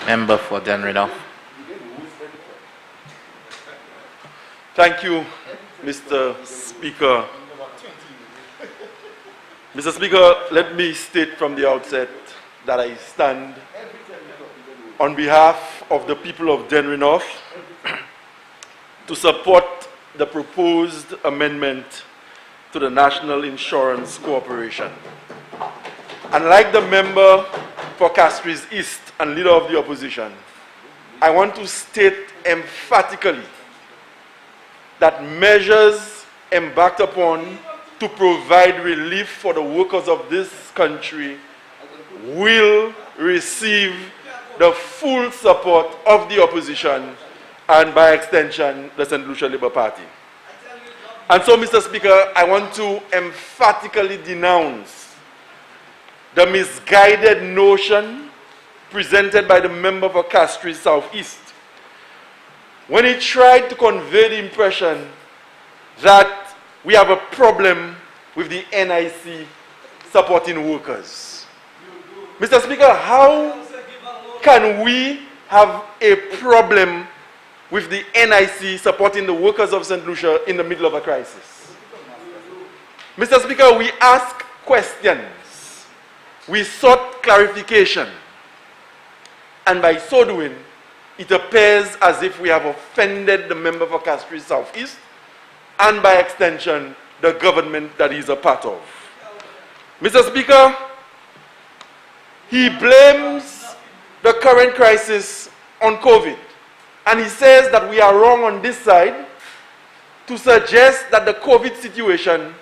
Member for Denridov. Thank you, Mr. Speaker. Mr. Speaker, let me state from the outset that I stand on behalf of the people of Denridov to support the proposed amendment to the National Insurance Corporation. And like the member for Castries East and leader of the opposition, I want to state emphatically that measures embarked upon to provide relief for the workers of this country will receive the full support of the opposition and by extension the St. Lucia Labour Party. And so, Mr. Speaker, I want to emphatically denounce the misguided notion presented by the member for Castries Southeast when he tried to convey the impression that we have a problem with the NIC supporting workers. Mr. Speaker, how can we have a problem with the NIC supporting the workers of St. Lucia in the middle of a crisis? Mr. Speaker, we ask questions. We sought clarification. And by so doing, it appears as if we have offended the member for Castries Southeast and by extension, the government that he's a part of. Mr. Speaker, he blames the current crisis on COVID. And he says that we are wrong on this side to suggest that the COVID situation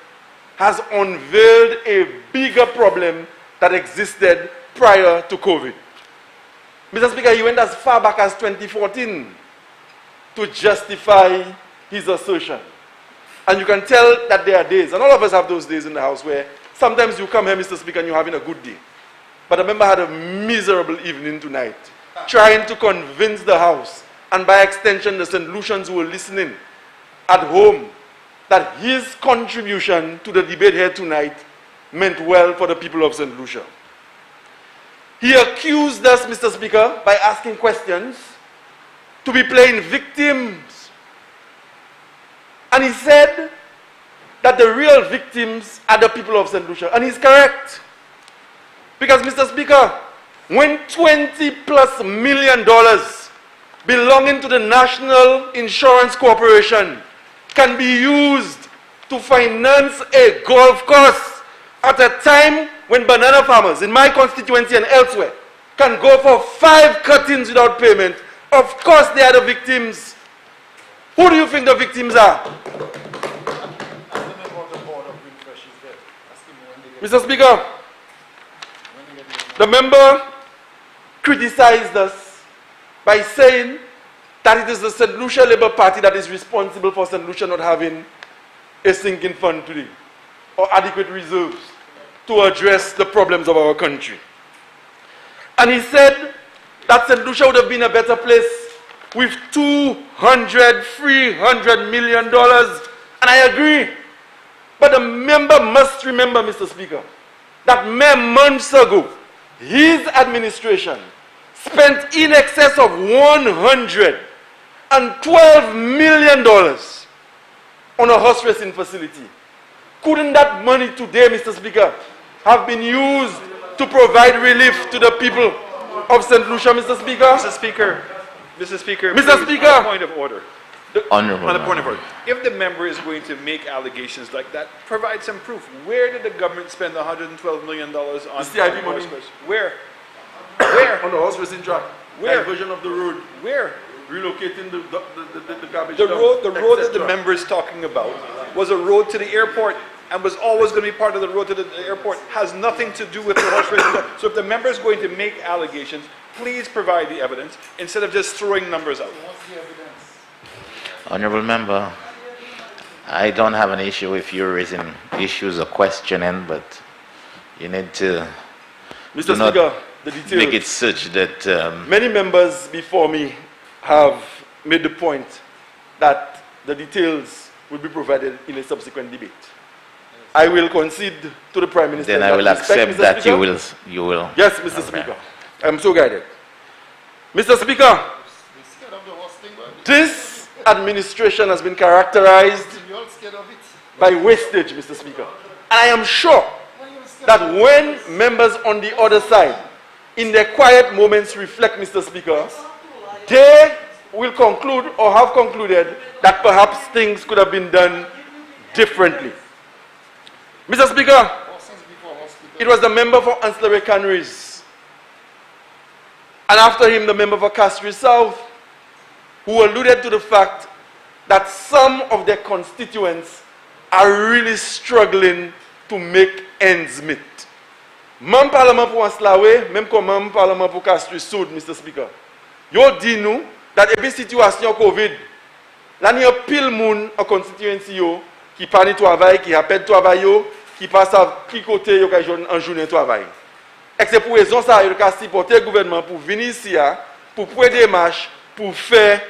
has unveiled a bigger problem that existed prior to COVID. Mr. Speaker, he went as far back as 2014 to justify his assertion. And you can tell that there are days, and all of us have those days in the House where sometimes you come here, Mr. Speaker, and you're having a good day. But the member had a miserable evening tonight, trying to convince the House, and by extension the St. Lucians who were listening at home, that his contribution to the debate here tonight meant well for the people of St. Lucia. He accused us, Mr. Speaker, by asking questions, to be playing victims. And he said that the real victims are the people of St. Lucia. And he's correct. Because, Mr. Speaker, when $20+ million belonging to the National Insurance Corporation can be used to finance a golf course at a time when banana farmers in my constituency and elsewhere can go for 5 cuttings without payment, of course they are the victims. Who do you think the victims are? Mr. Speaker, the member criticized us by saying that it is the St. Lucia Labour Party that is responsible for St. Lucia not having a sinking fund today or adequate reserves to address the problems of our country. And he said that St. Lucia would have been a better place with $300 million. And I agree. But the member must remember, Mr. Speaker, that mere months ago, his administration spent in excess of $112 million on a horse racing facility. Couldn't that money today, Mr. Speaker, have been used to provide relief to the people of St. Lucia, Mr. Speaker? Mr. Speaker, Mr. Speaker, on a point of order. Honorable On a point of order. If the member is going to make allegations like that, provide some proof. Where did the government spend $112 million on CIP money? Where? Where? On the horse racing track. Where? Diversion of the road. Where? Relocating the garbage. The road that the etc. member is talking about was a road to the airport and was always going to be part of the road to the airport. Has nothing to do with the horse racing. So if the member is going to make allegations, please provide the evidence instead of just throwing numbers out. Honorable Member, I don't have an issue if you're raising issues or questioning, but you need to Mr. Speaker, the details. make it such that Many members before me have made the point that the details will be provided in a subsequent debate. I will concede to the Prime Minister. then I will accept Mr. that Speaker. you will. Yes, Mr. Speaker. I'm so guided. Mr. Speaker, this administration has been characterized by wastage, Mr. Speaker. And I am sure that when members on the other side, in their quiet moments, reflect, Mr. Speaker, they will conclude or have concluded that perhaps things could have been done differently. Mr. Speaker, it was the member for Ancillary Canaries, and after him the member for Castries South, who alluded to the fact that some of their constituents are really struggling to make ends meet. Même parlement pour Anslawe, même comme même parlement pour Castries Sud, Mr. Speaker. Yo dit nous, that every situation COVID, là n'y a pile moun en constituency yo, qui pas ni travail, qui appelle travail yo, qui passe à qui côté yo en journée travail. Et c'est pour raison ça, il a supporté le gouvernement pour venir ici, pour prendre des marches, pour faire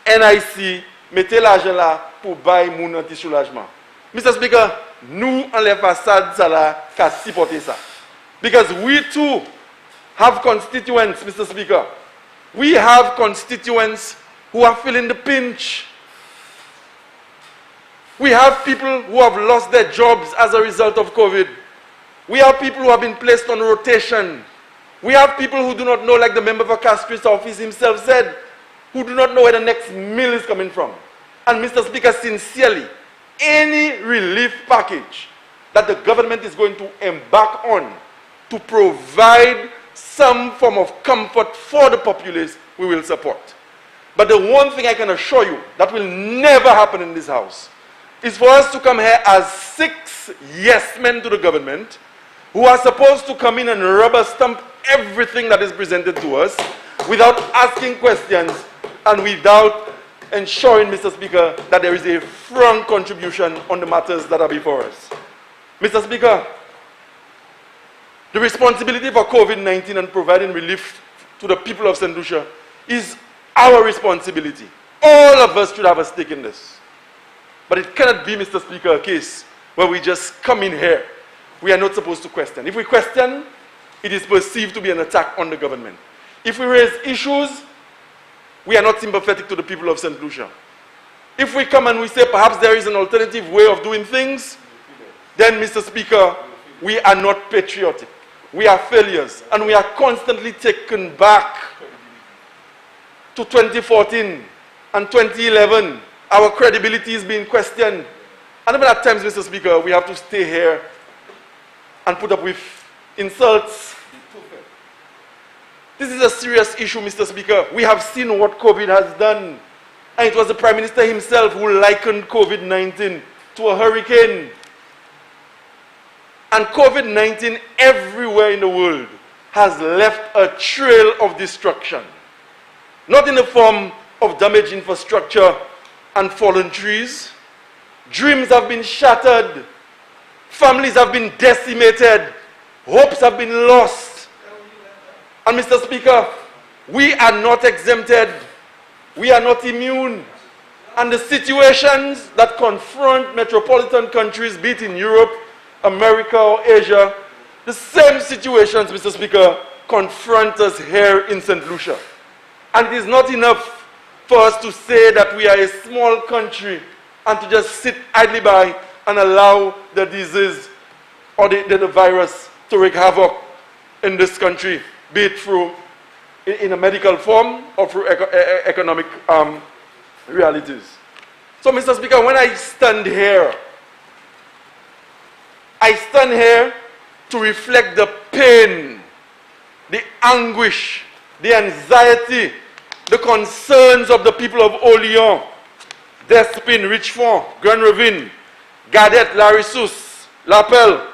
NIC, mettre l'argent là, pour bailler moun anti-soulagement. Mr. Speaker, nous, en les façades, ça là, qu'à supporter ça. Because we too have constituents, Mr. Speaker. We have constituents who are feeling the pinch. We have people who have lost their jobs as a result of COVID. We have people who have been placed on rotation. We have people who do not know, like the member for Castries office himself said, who do not know where the next meal is coming from. And Mr. Speaker, sincerely, any relief package that the government is going to embark on to provide some form of comfort for the populace, we will support. But the one thing I can assure you that will never happen in this house is for us to come here as 6 yes men to the government who are supposed to come in and rubber stamp everything that is presented to us without asking questions and without ensuring, Mr. Speaker, that there is a frank contribution on the matters that are before us. Mr. Speaker, the responsibility for COVID-19 and providing relief to the people of St. Lucia is our responsibility. All of us should have a stake in this. But it cannot be, Mr. Speaker, a case where we just come in here. We are not supposed to question. If we question, it is perceived to be an attack on the government. If we raise issues, we are not sympathetic to the people of St. Lucia. If we come and we say perhaps there is an alternative way of doing things, then, Mr. Speaker, we are not patriotic. We are failures, and we are constantly taken back to 2014 and 2011. Our credibility is being questioned. And even at times, Mr. Speaker, we have to stay here and put up with insults. This is a serious issue, Mr. Speaker. We have seen what COVID has done. And it was the Prime Minister himself who likened COVID-19 to a hurricane. And COVID-19 everywhere in the world has left a trail of destruction. Not in the form of damaged infrastructure and fallen trees. Dreams have been shattered. Families have been decimated. Hopes have been lost. And Mr. Speaker, we are not exempted. We are not immune. And the situations that confront metropolitan countries, be it in Europe, America or Asia, the same situations, Mr. Speaker, confront us here in St. Lucia. And it is not enough for us to say that we are a small country and to just sit idly by and allow the disease or the virus to wreak havoc in this country, be it through in a medical form or through economic realities. So, Mr. Speaker, when I stand here to reflect the pain, the anguish, the anxiety, the concerns of the people of Oleon, Despin, Richmond, Grand Ravine, Gadet, Larissus, Lapel,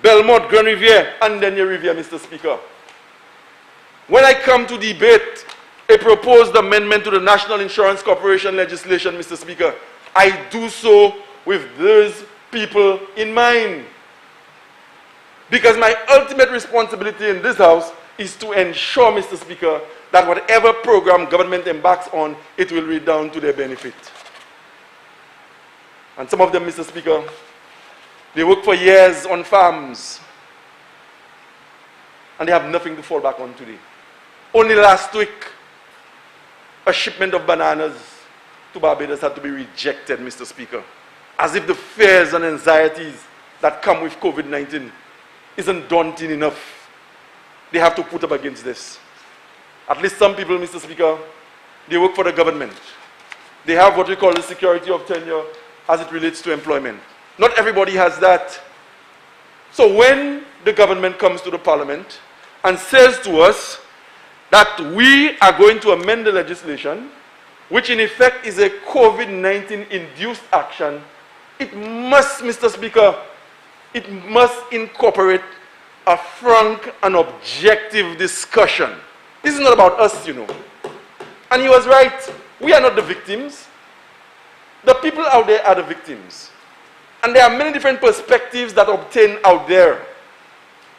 Belmont, Grand Rivière, and Denier Rivière, Mr. Speaker. When I come to debate a proposed amendment to the National Insurance Corporation legislation, Mr. Speaker, I do so with those people in mind. Because my ultimate responsibility in this house is to ensure, Mr. Speaker, that whatever program government embarks on, it will redound to their benefit. And some of them, Mr. Speaker, they work for years on farms, and they have nothing to fall back on today. Only last week, a shipment of bananas to Barbados had to be rejected, Mr. Speaker. As if the fears and anxieties that come with COVID-19 isn't daunting enough. They have to put up against this. At least some people, Mr. Speaker, they work for the government. They have what we call the security of tenure as it relates to employment. Not everybody has that. So when the government comes to the parliament and says to us that we are going to amend the legislation, which in effect is a COVID-19 induced action, it must, Mr. Speaker, it must incorporate a frank and objective discussion. This is not about us, you know. And he was right. We are not the victims. The people out there are the victims. And there are many different perspectives that obtain out there.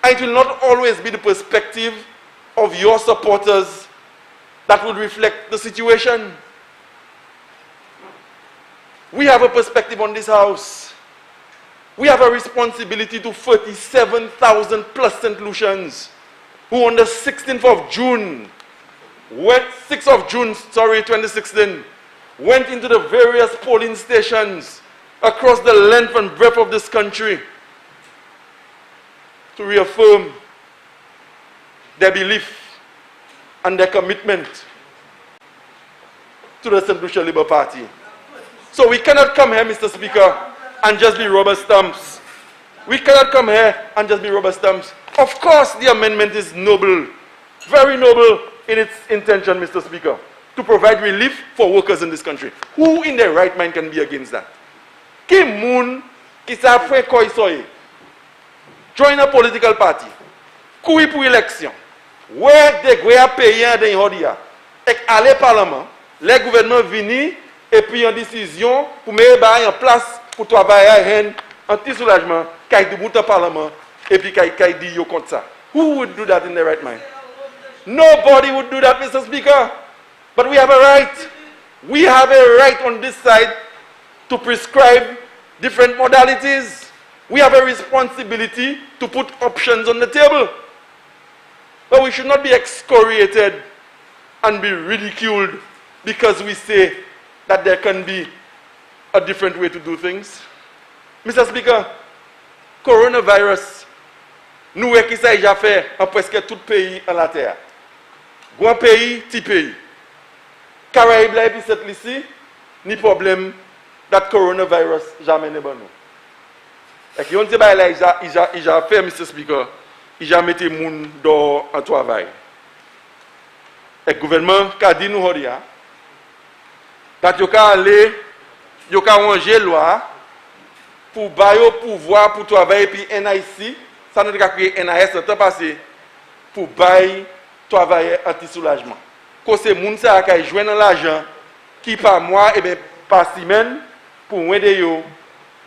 And it will not always be the perspective of your supporters that will reflect the situation. We have a perspective on this house. We have a responsibility to 37,000 plus St. Lucians who on the 16th of June, 6th of June, 2016, went into the various polling stations across the length and breadth of this country to reaffirm their belief and their commitment to the St. Lucia Labour Party. So we cannot come here, Mr. Speaker, and just be rubber stamps. We cannot come here and just be rubber stamps. Of course, the amendment is noble, very noble in its intention, Mr. Speaker, to provide relief for workers in this country. Who in their right mind can be against that? Qui moun qui sa fait quoi soye? Join a political party. Courir pour élection. Ouais, des gouvernements payants dans Hodia. Et aller parlement, les gouvernements venir et puis en décision pour mettre en place pour travailler en petit soulagement, qu'il y ait parlement et puis qu'il y ait dit yo contre ça. Who would do that in their right mind? Nobody would do that, Mr. Speaker. But we have a right. We have a right on this side to prescribe different modalities. We have a responsibility to put options on the table. But we should not be excoriated and be ridiculed because we say that there can be a different way to do things. Mr. Speaker, coronavirus, nous qui ça déjà fait en presque tout pays en la terre. Grand pays, petit pays. Caraïbes là et puis cette ici, ni problème that coronavirus jamais n'est bon nous. Et qui on dit bah là il a fait, Mr. Speaker, il a mis les gens dans un travail. Et le gouvernement a dit nous horia that yo ka aller yo ka ranger loi pour bailler pouvoir pour travailler puis NIC ça nous a créé NIS le temps passé pour bailler travailler anti-soulagement. Quand c'est moun ça qui joindre l'argent qui par mois et bien par semaine pour aider yo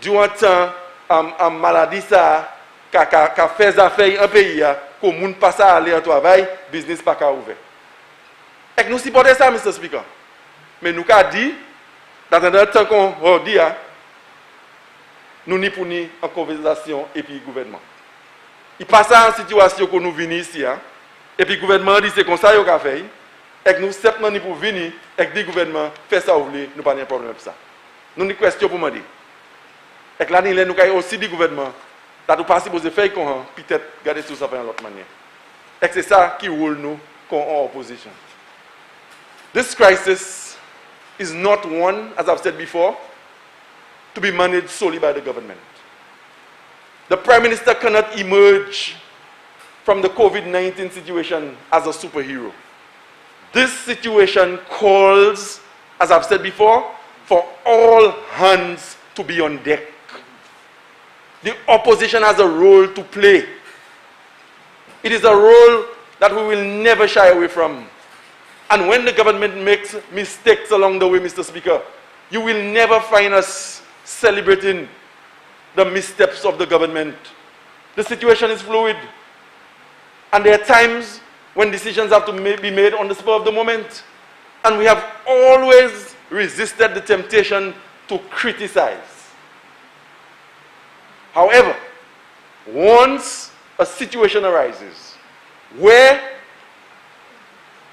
durant temps en maladie ça qu'a fait affaire en pays que moun passe à aller en travail business pas ka ouvert. Et nous supportons ça, Mr. Speaker. Mais nous avons dit, dans le temps qu'on dit, nous n'y pour ni en conversation et puis le gouvernement. Il passe à une situation que nous venons ici, et puis le gouvernement dit c'est comme ça qu'il a fait, et que nous sommes ni pour venir, et que le gouvernement fait ça, nous n'avons pas de problème avec ça. Nous avons une question pour me dire. Et que là, nous avons aussi dit gouvernement, que nous passons pour faire qu'on peut-être garder tout ça de l'autre manière. Et c'est ça qui roule nous en opposition. This crisis is not one, as I've said before, to be managed solely by the government. The Prime Minister cannot emerge from the COVID-19 situation as a superhero. This situation calls, as I've said before, for all hands to be on deck. The opposition has a role to play. It is a role that we will never shy away from. And when the government makes mistakes along the way, Mr. Speaker, you will never find us celebrating the missteps of the government. The situation is fluid. And there are times when decisions have to be made on the spur of the moment. And we have always resisted the temptation to criticize. However, once a situation arises where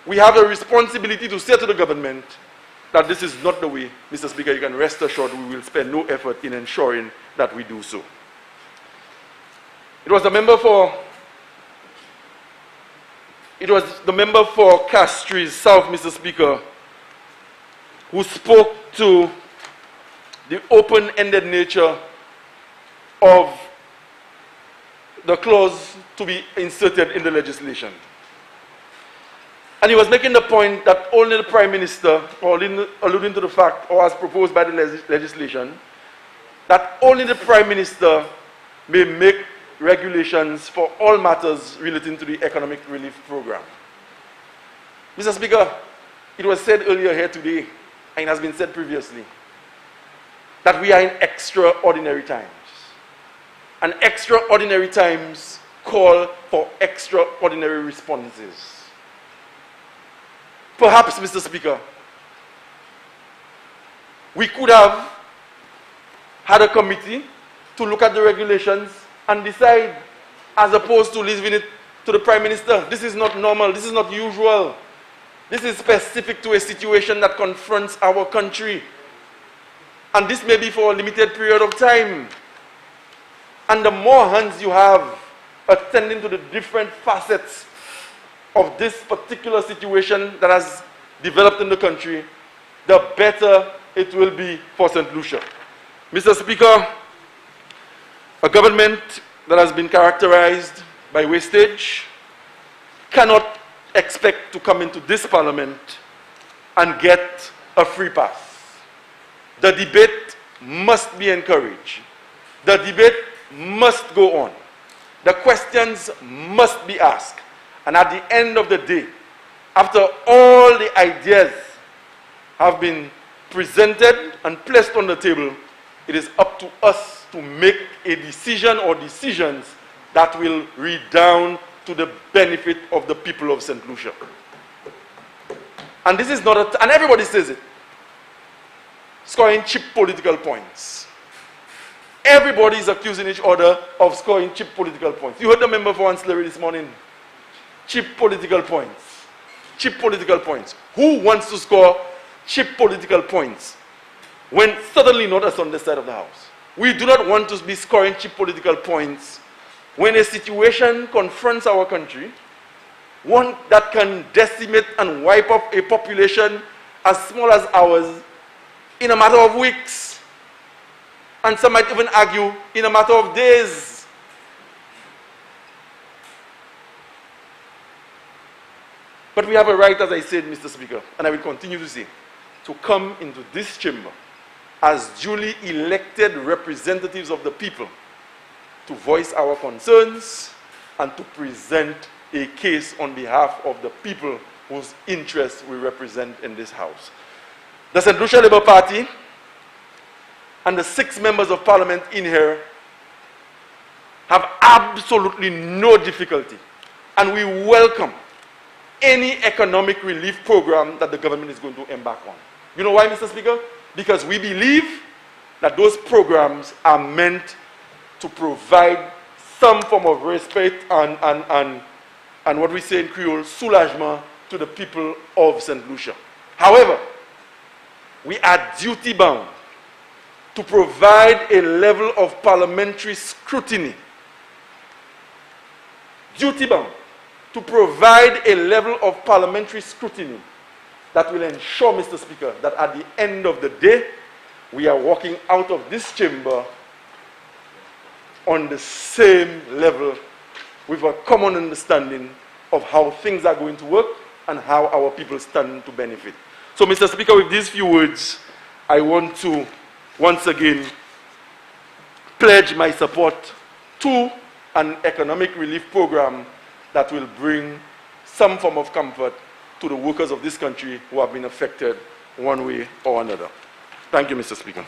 we have a responsibility to say to the government that this is not the way. Mr. Speaker, you can rest assured we will spare no effort in ensuring that we do so. It was the member for Castries South, Mr. Speaker, who spoke to the open-ended nature of the clause to be inserted in the legislation. And he was making the point that only the Prime Minister, or alluding to the fact, or as proposed by the legislation, that only the Prime Minister may make regulations for all matters relating to the economic relief program. Mr. Speaker, it was said earlier here today, and it has been said previously, that we are in extraordinary times. And extraordinary times call for extraordinary responses. Perhaps, Mr. Speaker, we could have had a committee to look at the regulations and decide, as opposed to leaving it to the Prime Minister. This is not normal, this is not usual. This is specific to a situation that confronts our country. And this may be for a limited period of time. And the more hands you have attending to the different facets of this particular situation that has developed in the country, the better it will be for St. Lucia. Mr. Speaker, a government that has been characterized by wastage cannot expect to come into this parliament and get a free pass. The debate must be encouraged. The debate must go on. The questions must be asked. And at the end of the day, after all the ideas have been presented and placed on the table, it is up to us to make a decision or decisions that will redound to the benefit of the people of St. Lucia. And this is not and everybody says it, scoring cheap political points. Everybody is accusing each other of scoring cheap political points. You heard the member for Ancillary this morning. Cheap political points. Cheap political points. Who wants to score cheap political points when certainly not us on this side of the house? We do not want to be scoring cheap political points when a situation confronts our country, one that can decimate and wipe up a population as small as ours in a matter of weeks. And some might even argue in a matter of days. But we have a right, as I said, Mr. Speaker, and I will continue to say, to come into this chamber as duly elected representatives of the people to voice our concerns and to present a case on behalf of the people whose interests we represent in this house. The St. Lucia Labour Party and the 6 members of Parliament in here have absolutely no difficulty, and we welcome any economic relief program that the government is going to embark on. You know why, Mr. Speaker? Because we believe that those programs are meant to provide some form of respite and what we say in Creole, soulagement to the people of St. Lucia. However, we are duty-bound to provide a level of parliamentary scrutiny. Duty-bound to provide a level of parliamentary scrutiny that will ensure, Mr. Speaker, that at the end of the day, we are walking out of this chamber on the same level with a common understanding of how things are going to work and how our people stand to benefit. So, Mr. Speaker, with these few words, I want to once again pledge my support to an economic relief program that will bring some form of comfort to the workers of this country who have been affected one way or another. Thank you, Mr. Speaker.